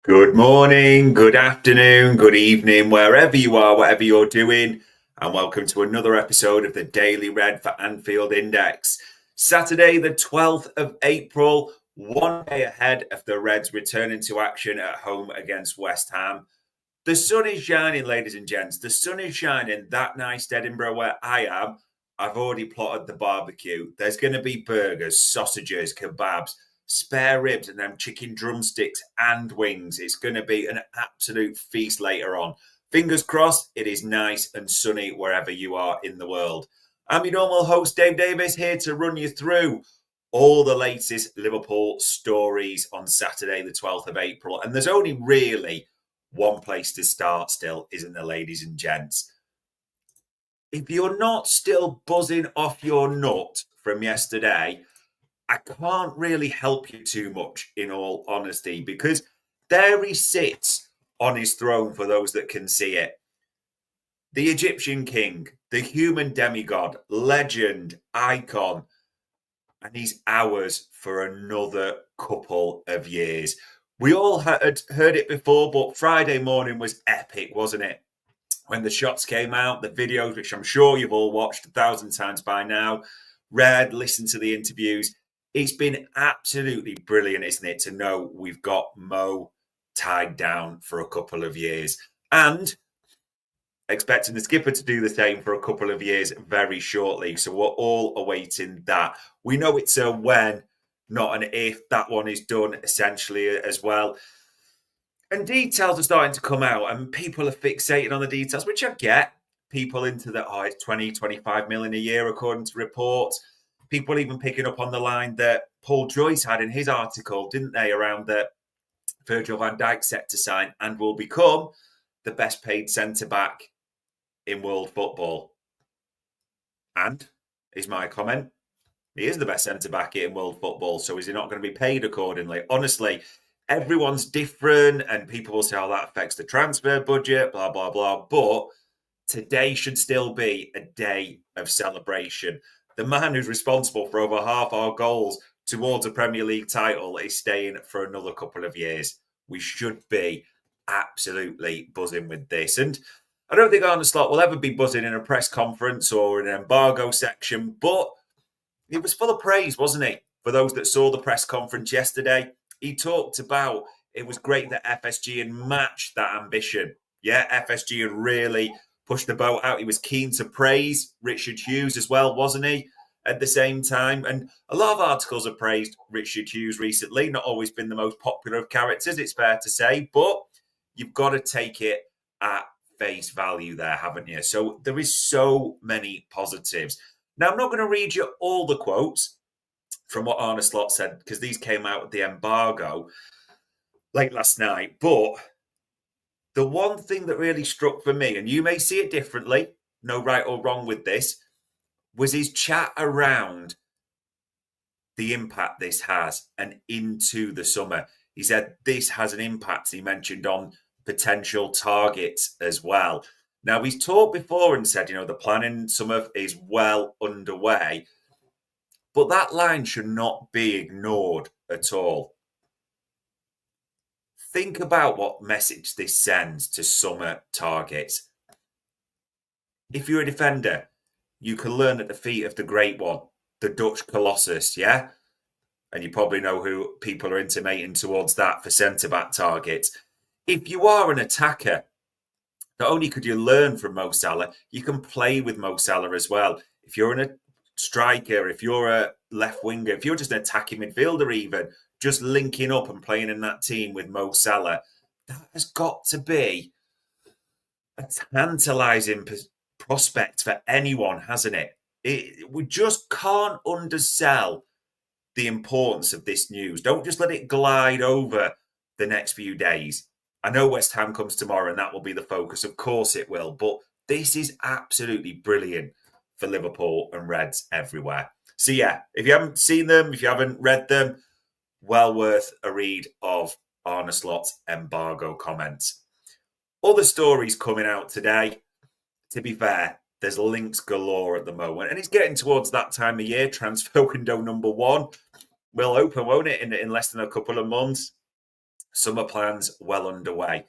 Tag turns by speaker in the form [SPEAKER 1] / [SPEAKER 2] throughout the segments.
[SPEAKER 1] Good morning, good afternoon, good evening, wherever you are, whatever you're doing, and welcome to another episode of the Daily Red for Anfield Index. Saturday, the 12th of April, one day ahead of the Reds returning to action at home against West Ham. The sun is shining, ladies and gents. The sun is shining that nice Edinburgh where I am. I've already plotted the barbecue. There's going to be burgers, sausages, kebabs, spare ribs, and then chicken drumsticks and wings. It's going to be an absolute feast later on. Fingers crossed, it is nice and sunny wherever you are in the world. I'm your normal host, Dave Davis, here to run you through all the latest Liverpool stories on Saturday, the 12th of April. And there's only really one place to start still, isn't there, ladies and gents? If you're not still buzzing off your nut from yesterday, I can't really help you too much, in all honesty, because there he sits on his throne for those that can see it. The Egyptian king, the human demigod, legend, icon, and he's ours for another couple of years. We all had heard it before, but Friday morning was epic, wasn't it? When the shots came out, the videos, which I'm sure you've all watched 1,000 times by now, read, listened to the interviews. It's been absolutely brilliant, isn't it, to know we've got Mo tied down for a couple of years. And expecting the skipper to do the same for a couple of years very shortly. So we're all awaiting that. We know it's a when, not an if. That one is done essentially as well. And details are starting to come out, and people are fixating on the details, which I get. People into that, it's 20, 25 million a year, according to reports. People even picking up on the line that Paul Joyce had in his article, didn't they, around that Virgil van Dijk set to sign and will become the best paid centre-back in world football. And, is my comment, he is the best centre-back in world football, so is he not going to be paid accordingly? Honestly, everyone's different, and people will say, that affects the transfer budget, blah, blah, blah. But today should still be a day of celebration. The man who's responsible for over half our goals towards a Premier League title is staying for another couple of years. We should be absolutely buzzing with this. And I don't think Arne Slot will ever be buzzing in a press conference or in an embargo section, but he was full of praise, wasn't he? For those that saw the press conference yesterday, he talked about it was great that FSG had matched that ambition. Yeah, FSG had really pushed the boat out. He was keen to praise Richard Hughes as well, wasn't he? At the same time. And a lot of articles have praised Richard Hughes recently. Not always been the most popular of characters, it's fair to say. But you've got to take it at face value there, haven't you? So there is so many positives. Now, I'm not going to read you all the quotes from what Arne Slot said, because these came out with the embargo late last night. But the one thing that really struck for me, and you may see it differently, no right or wrong with this, was his chat around the impact this has and into the summer. He said this has an impact, he mentioned, on potential targets as well. Now, he's talked before and said, the planning summer is well underway. But that line should not be ignored at all. Think about what message this sends to summer targets. If you're a defender, you can learn at the feet of the great one, the Dutch Colossus, yeah? And you probably know who people are intimating towards that for centre-back targets. If you are an attacker, not only could you learn from Mo Salah, you can play with Mo Salah as well. If you're a striker, if you're a left winger, if you're just an attacking midfielder even, just linking up and playing in that team with Mo Salah, that has got to be a tantalising prospect for anyone, hasn't it? We just can't undersell the importance of this news. Don't just let it glide over the next few days. I know West Ham comes tomorrow and that will be the focus. Of course it will. But this is absolutely brilliant for Liverpool and Reds everywhere. So yeah, if you haven't seen them, if you haven't read them, well worth a read of Arne Slot's embargo comments. Other stories coming out today. To be fair, there's links galore at the moment. And it's getting towards that time of year. Transfer window number 1 will open, won't it, in less than a couple of months. Summer plans well underway.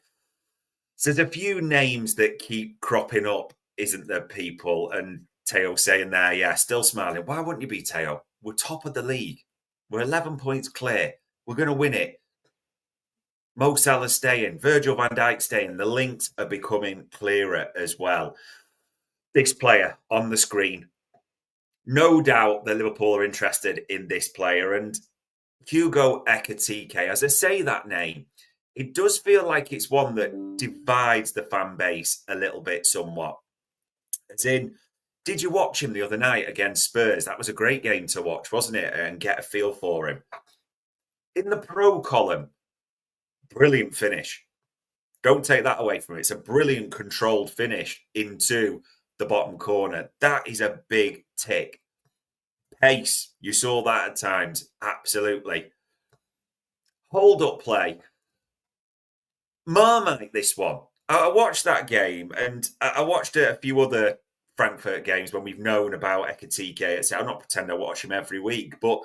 [SPEAKER 1] So there's a few names that keep cropping up, isn't there, people? And Teo saying there, yeah, still smiling. Why wouldn't you be, Teo? We're top of the league. We're 11 points clear. We're going to win it. Mo Salah staying, Virgil van Dijk staying. The links are becoming clearer as well. This player on the screen, no doubt that Liverpool are interested in this player. And Hugo Ekitike, as I say that name, it does feel like it's one that divides the fan base a little bit somewhat. As in, did you watch him the other night against Spurs? That was a great game to watch, wasn't it? And get a feel for him. In the pro column, brilliant finish. Don't take that away from it. It's a brilliant controlled finish into the bottom corner. That is a big tick. Pace, you saw that at times. Absolutely. Hold up play. Marmite, this one. I watched that game and I watched a few other Frankfurt games when we've known about Ekitike. I'm not pretending I watch him every week, but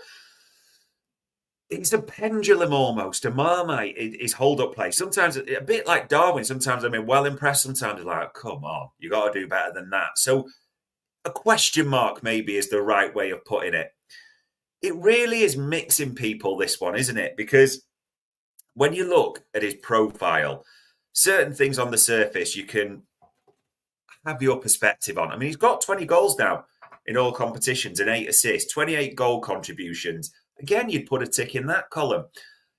[SPEAKER 1] it's a pendulum almost. A Marmite is hold-up play. Sometimes a bit like Darwin. Sometimes I'm well impressed. Sometimes I'm like, come on, you got to do better than that. So a question mark maybe is the right way of putting it. It really is mixing people, this one, isn't it? Because when you look at his profile, certain things on the surface you can have your perspective on. I mean, he's got 20 goals now in all competitions and 8 assists, 28 goal contributions. Again, you'd put a tick in that column.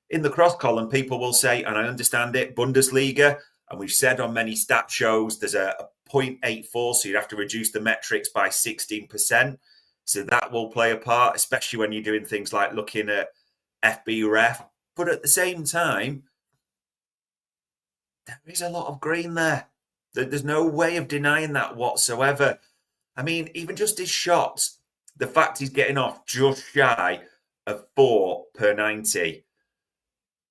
[SPEAKER 1] In the cross column, people will say, and I understand it, Bundesliga, and we've said on many stat shows, there's a 0.84, so you'd have to reduce the metrics by 16%. So that will play a part, especially when you're doing things like looking at FB ref. But at the same time, there is a lot of green there. There's no way of denying that whatsoever. I mean, even just his shots, the fact he's getting off just shy of 4 per 90,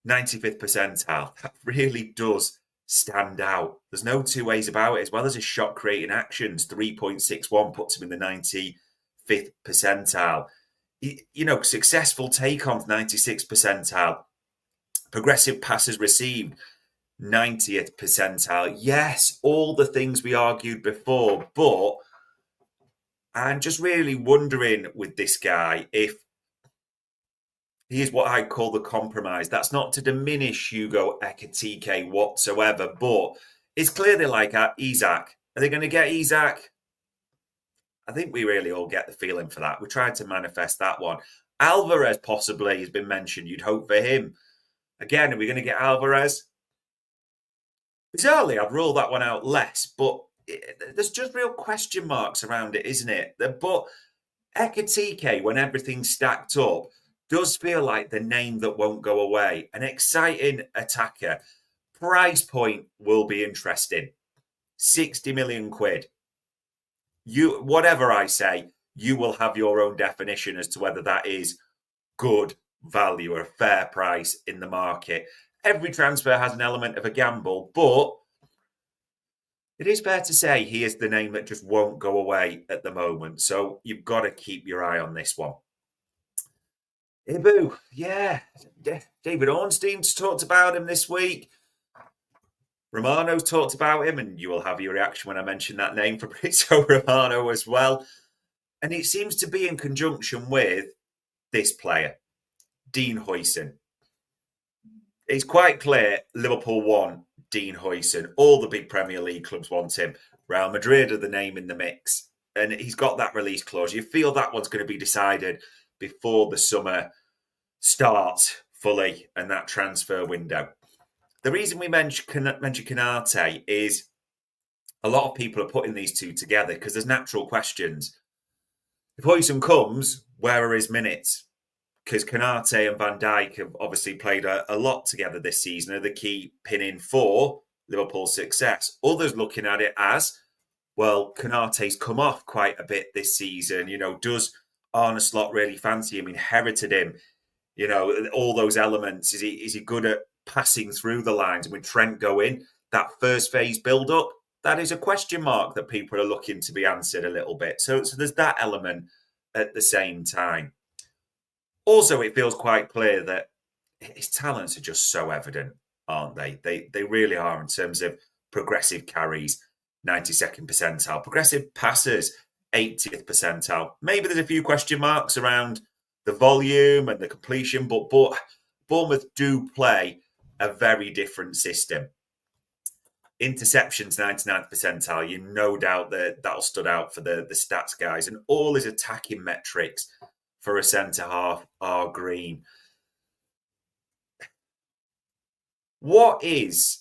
[SPEAKER 1] 95th percentile, that really does stand out. There's no two ways about it. As well as his shot creating actions, 3.61 puts him in the 95th percentile. You know, successful take-ons, 96th percentile. Progressive passes received, 90th percentile. Yes, all the things we argued before, but I'm just really wondering with this guy if he is what I call the compromise. That's not to diminish Hugo Ekitike whatsoever, but it's clear they like Isak. Are they going to get Isak? I think we really all get the feeling for that. We tried to manifest that one. Alvarez possibly has been mentioned. You'd hope for him. Again, are we going to get Alvarez? Bizarrely, I'd rule that one out less, but there's just real question marks around it, isn't it? But Ekitike, when everything's stacked up, does feel like the name that won't go away. An exciting attacker. Price point will be interesting. 60 million quid. Whatever I say, you will have your own definition as to whether that is good value or a fair price in the market. Every transfer has an element of a gamble, but it is fair to say he is the name that just won't go away at the moment. So you've got to keep your eye on this one. Ibu, yeah. David Ornstein's talked about him this week. Romano's talked about him, and you will have your reaction when I mention that name, Fabrizio Romano as well. And it seems to be in conjunction with this player, Dean Huijsen. It's quite clear Liverpool want Dean Huijsen. All the big Premier League clubs want him. Real Madrid are the name in the mix. And he's got that release clause. You feel that one's going to be decided before the summer starts fully and that transfer window. The reason we mention Konate is a lot of people are putting these two together because there's natural questions. If Huijsen comes, where are his minutes? Because Konate and Van Dijk have obviously played a lot together this season, are the key pinning for Liverpool's success. Others looking at it as, well, Konate's come off quite a bit this season. You know, does Arne Slot really fancy him? Inherited him? You know, all those elements. Is he good at passing through the lines? And with Trent going, that first phase build-up, that is a question mark that people are looking to be answered a little bit. So there's that element at the same time. Also, it feels quite clear that his talents are just so evident. aren't they? They really are in terms of progressive carries, 92nd percentile, progressive passes, 80th percentile. Maybe there's a few question marks around the volume and the completion, but Bournemouth do play a very different system. Interceptions, 99th percentile. You no doubt that'll stood out for the stats guys. And all his attacking metrics for a centre-half are green. What is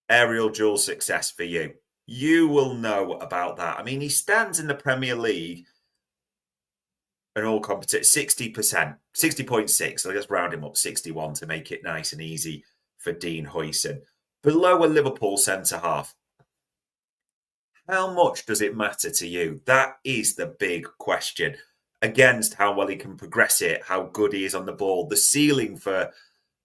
[SPEAKER 1] aerial duel success for you? You will know about that. I mean, he stands in the Premier League and all competition 60%, 60.6. So let's round him up 61 to make it nice and easy for Dean Huijsen. Below a Liverpool centre-half. How much does it matter to you? That is the big question. Against how well he can progress it, how good he is on the ball, the ceiling for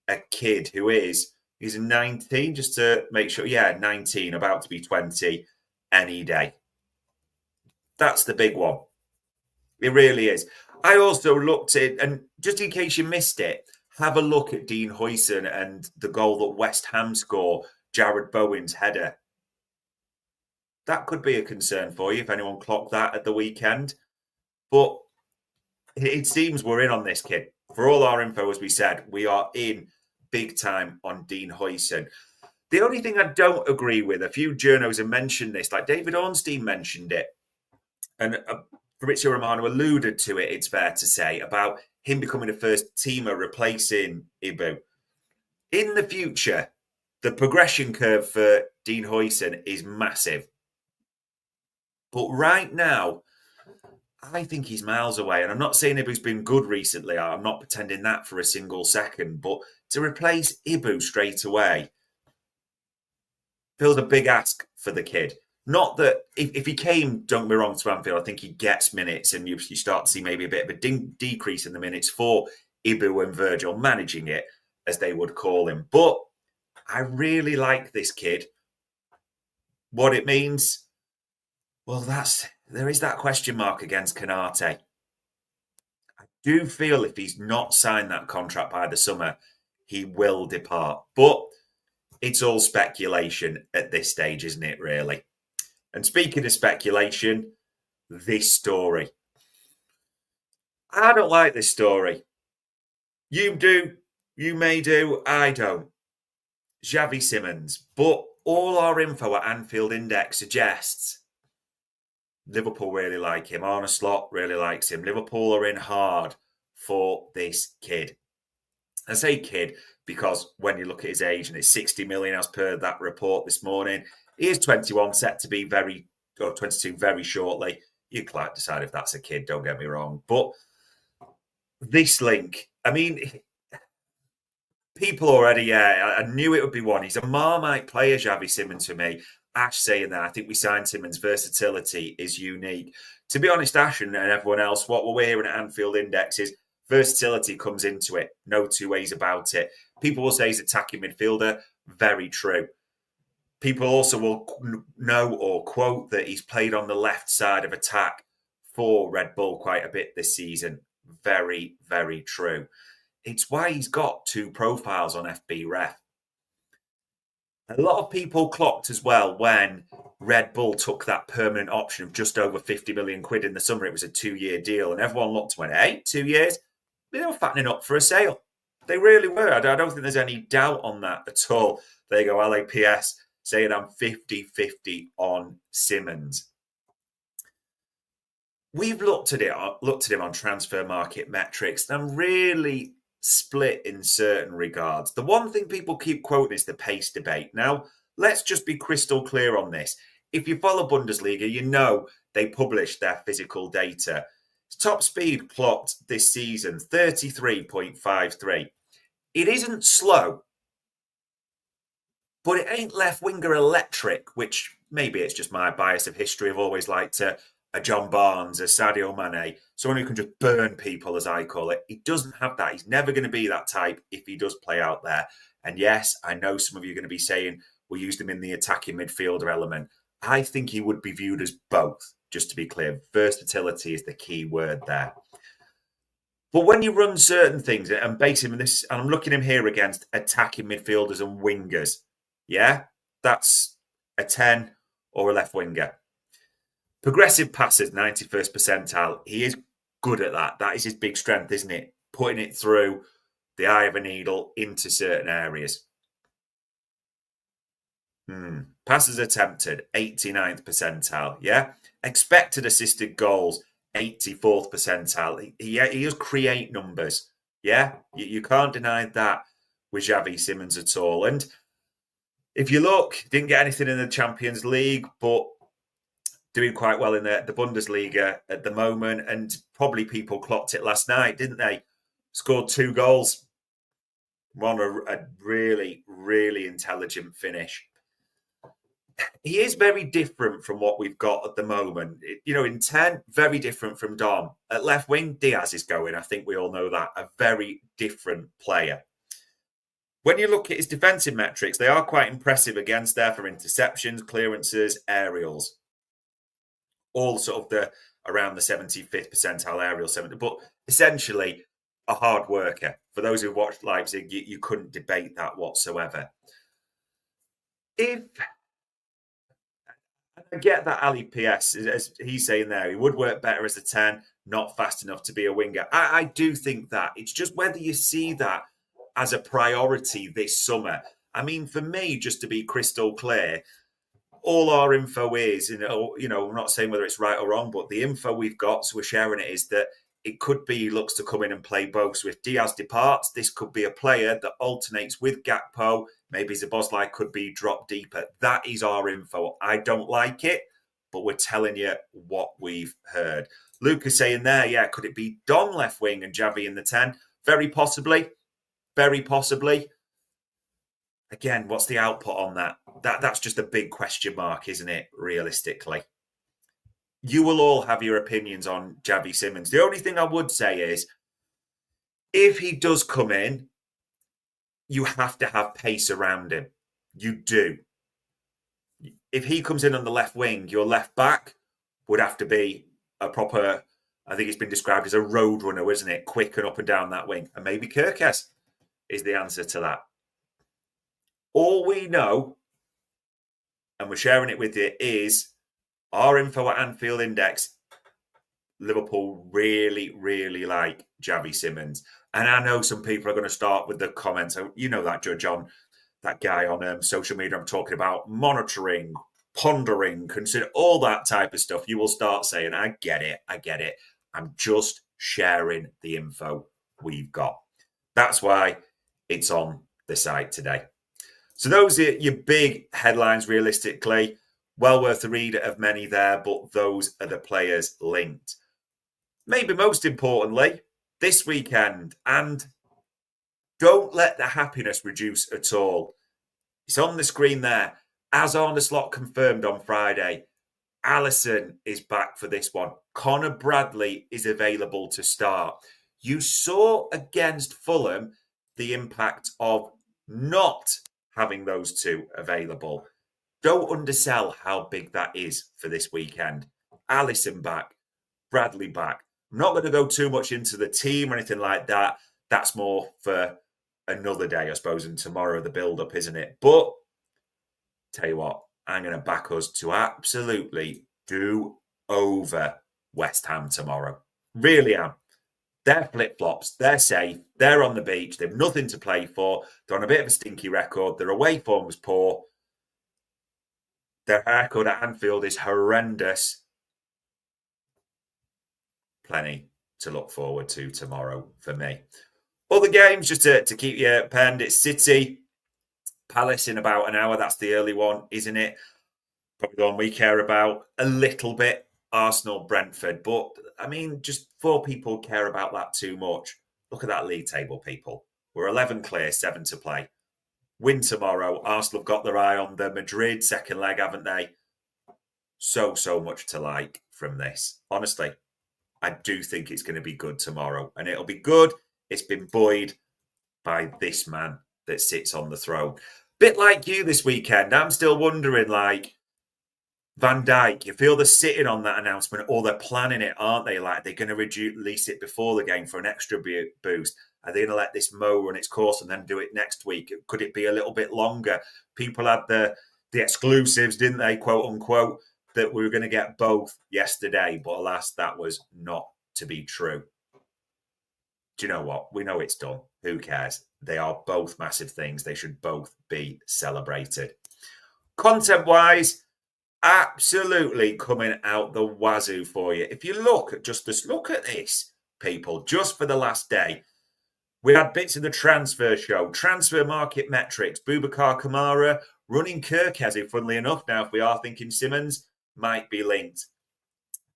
[SPEAKER 1] a kid who he's 19, just to make sure. Yeah, 19, about to be 20 any day. That's the big one. It really is. I also looked at, and just in case you missed it, have a look at Dean Huijsen and the goal that West Ham score, Jared Bowen's header. That could be a concern for you if anyone clocked that at the weekend. But it seems we're in on this kid. For all our info, as we said, we are in big time on Dean Huijsen. The only thing I don't agree with, a few journos have mentioned this, like David Ornstein mentioned it, and Fabrizio Romano alluded to it, it's fair to say, about him becoming a first teamer replacing Ibu. In the future, the progression curve for Dean Huijsen is massive. But right now, I think he's miles away. And I'm not saying Ibu's been good recently. I'm not pretending that for a single second. But to replace Ibu straight away feels a big ask for the kid. Not that if he came, don't get me wrong, to Anfield, I think he gets minutes and you start to see maybe a bit of a decrease in the minutes for Ibu and Virgil managing it, as they would call him. But I really like this kid. What it means, well, there is that question mark against Konate. I do feel if he's not signed that contract by the summer, he will depart. But it's all speculation at this stage, isn't it, really? And speaking of speculation, this story. I don't like this story. You do, you may do, I don't. Javi Simmons. But all our info at Anfield Index suggests Liverpool really like him. Arne Slot really likes him. Liverpool are in hard for this kid. I say kid because when you look at his age, and it's 60 million as per that report this morning, he is 21, set to be 22 very shortly. You can decide if that's a kid, don't get me wrong. But this link, I mean, people already, I knew it would be one. He's a Marmite player, Javi Simmons, for me. Ash saying that, I think we signed Simmons' versatility is unique. To be honest, Ash and everyone else, what we're hearing at Anfield Index is versatility comes into it. No two ways about it. People will say he's attacking midfielder. Very true. People also will know or quote that he's played on the left side of attack for Red Bull quite a bit this season. Very, very true. It's why he's got 2 profiles on FB Ref. A lot of people clocked as well when Red Bull took that permanent option of just over 50 million quid in the summer. It was a 2-year deal, and everyone looked and went, hey, 2 years? They were fattening up for a sale. They really were. I don't think there's any doubt on that at all. There you go, LAPS saying I'm 50-50 on Simmons. We've looked at him on transfer market metrics, and I'm really split in certain regards. The one thing people keep quoting is the pace debate. Now, let's just be crystal clear on this. If you follow Bundesliga, you know they publish their physical data. Top speed clocked this season, 33.53. It isn't slow, but it ain't left winger electric, which maybe it's just my bias of history. I've always liked a John Barnes, a Sadio Mane, someone who can just burn people, as I call it. He doesn't have that. He's never going to be that type if he does play out there. And yes, I know some of you are going to be saying we'll use him in the attacking midfielder element. I think he would be viewed as both, just to be clear. Versatility is the key word there. But when you run certain things and base him in this, and I'm looking him here against attacking midfielders and wingers, yeah, that's a 10 or a left winger. Progressive passes, 91st percentile. He is good at that. That is his big strength, isn't it? Putting it through the eye of a needle into certain areas. Passes attempted, 89th percentile. Yeah. Expected assisted goals, 84th percentile. He does create numbers. Yeah. You can't deny that with Javi Simmons at all. And if you look, didn't get anything in the Champions League, but doing quite well in the Bundesliga at the moment. And probably people clocked it last night, didn't they? Scored 2 goals. One a really, really intelligent finish. He is very different from what we've got at the moment. In 10, very different from Dom. At left wing, Diaz is going. I think we all know that. A very different player. When you look at his defensive metrics, they are quite impressive against there for interceptions, clearances, aerials. All sort of around the 75th percentile aerial 70. But essentially, a hard worker. For those who watched Leipzig, you couldn't debate that whatsoever. I get that Ali PS, as he's saying there, he would work better as a 10, not fast enough to be a winger. I do think that. It's just whether you see that as a priority this summer. I mean, for me, just to be crystal clear, all our info is, I'm not saying whether it's right or wrong, but the info we've got, so we're sharing it, is that it could be he looks to come in and play both. So if Diaz departs, this could be a player that alternates with Gakpo. Maybe Szoboszlai could be dropped deeper. That is our info. I don't like it, but we're telling you what we've heard. Luke is saying there, yeah, could it be Dom left wing and Javi in the 10? Very possibly. Very possibly. Again, what's the output on that? That's just a big question mark, isn't it, realistically? You will all have your opinions on Javi Simmons. The only thing I would say is, if he does come in, you have to have pace around him. You do. If he comes in on the left wing, your left back would have to be a proper, I think it's been described as a road runner, isn't it? Quick and up and down that wing. And maybe Kirkes is the answer to that. All we know, and we're sharing it with you, is our info at Anfield Index. Liverpool really, really like Javi Simmons. And I know some people are going to start with the comments. You know that judge on that guy on social media I'm talking about, monitoring, pondering, consider all that type of stuff. You will start saying, I get it. I'm just sharing the info we've got. That's why it's on the site today. So those are your big headlines, realistically. Well worth the read of many there, but those are the players linked. Maybe most importantly, this weekend, and don't let the happiness reduce at all. It's on the screen there. As on the slot confirmed on Friday, Alisson is back for this one. Connor Bradley is available to start. You saw against Fulham the impact of not having those two available. Don't undersell how big that is for this weekend. Alisson back, Bradley back. I'm not going to go too much into the team or anything like that. That's more for another day, I suppose, and tomorrow the build-up, isn't it? But tell you what, I'm going to back us to absolutely do over West Ham tomorrow. Really am. They're flip-flops. They're safe. They're on the beach. They've nothing to play for. They're on a bit of a stinky record. Their away form was poor. Their record at Anfield is horrendous. Plenty to look forward to tomorrow for me. Other games, just to keep you penned, it's City, Palace in about an hour. That's the early one, isn't it? Probably the one we care about a little bit. Arsenal, Brentford. But, I mean, just 4 people care about that too much. Look at that league table, people. We're 11 clear, 7 to play. Win tomorrow. Arsenal have got their eye on the Madrid second leg, haven't they? So much to like from this. Honestly, I do think it's going to be good tomorrow. And it'll be good. It's been buoyed by this man that sits on the throne. Bit like you this weekend. I'm still wondering, Van Dijk, you feel they're sitting on that announcement or they're planning it, aren't they? Like they're going to release it before the game for an extra boost. Are they going to let this Mo run its course and then do it next week? Could it be a little bit longer? People had the exclusives, didn't they, quote unquote, that we were going to get both yesterday. But alas, that was not to be true. Do you know what? We know it's done. Who cares? They are both massive things. They should both be celebrated. Content-wise, absolutely coming out the wazoo for you. If you look at look at this, people, just for the last day, we had bits of the transfer show, transfer market metrics, Boubacar Kamara, running Kirkese, funnily enough. Now, if we are thinking Simmons, might be linked.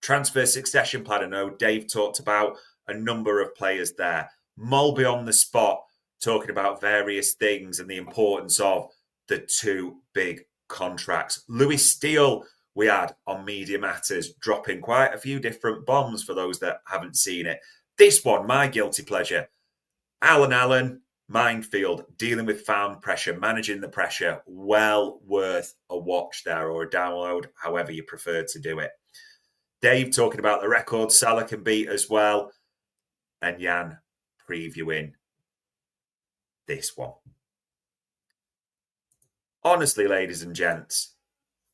[SPEAKER 1] Transfer succession plan, I know Dave talked about a number of players there. Mulby on the spot, talking about various things and the importance of the two big contracts. Louis Steele, we had on Media Matters, dropping quite a few different bombs for those that haven't seen it. This one, my guilty pleasure. Alan Allen, Minefield, dealing with fan pressure, managing the pressure. Well worth a watch there or a download, however you prefer to do it. Dave talking about the record Salah can beat as well. And Jan previewing this one. Honestly, ladies and gents,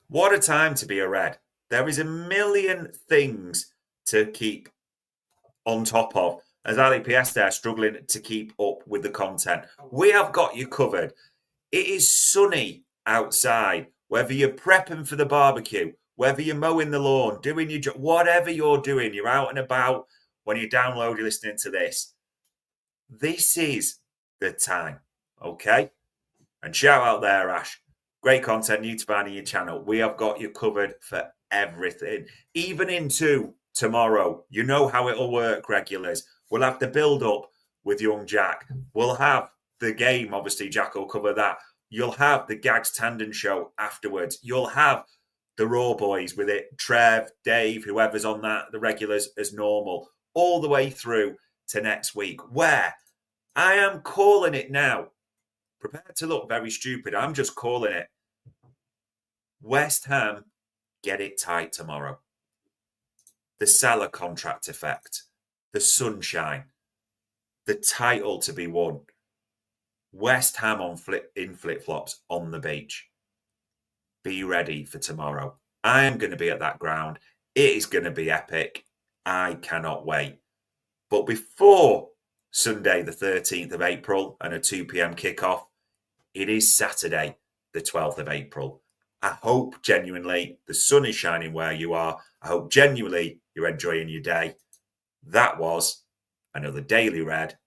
[SPEAKER 1] what a time to be a Red. There is a million things to keep on top of. As Ali PS there struggling to keep up with the content. We have got you covered. It is sunny outside. Whether you're prepping for the barbecue, whether you're mowing the lawn, doing your job, whatever you're doing, you're out and about when you download, you're listening to this. This is the time, okay? And shout out there, Ash. Great content, new to finding your channel. We have got you covered for everything, even into tomorrow. You know how it'll work, regulars. We'll have the build up with young Jack. We'll have the game, obviously, Jack will cover that. You'll have the Gags Tandon show afterwards. You'll have the Raw Boys with it, Trev, Dave, whoever's on that, the regulars as normal, all the way through to next week, where I am calling it now. Prepare to look very stupid. I'm just calling it. West Ham get it tight tomorrow. The Salah contract effect, the sunshine, the title to be won. West Ham in flip-flops on the beach. Be ready for tomorrow. I am going to be at that ground. It is going to be epic. I cannot wait. But before Sunday, the 13th of April and a 2 p.m. kickoff, it is Saturday, the 12th of April. I hope genuinely the sun is shining where you are. I hope genuinely you're enjoying your day. That was another Daily Red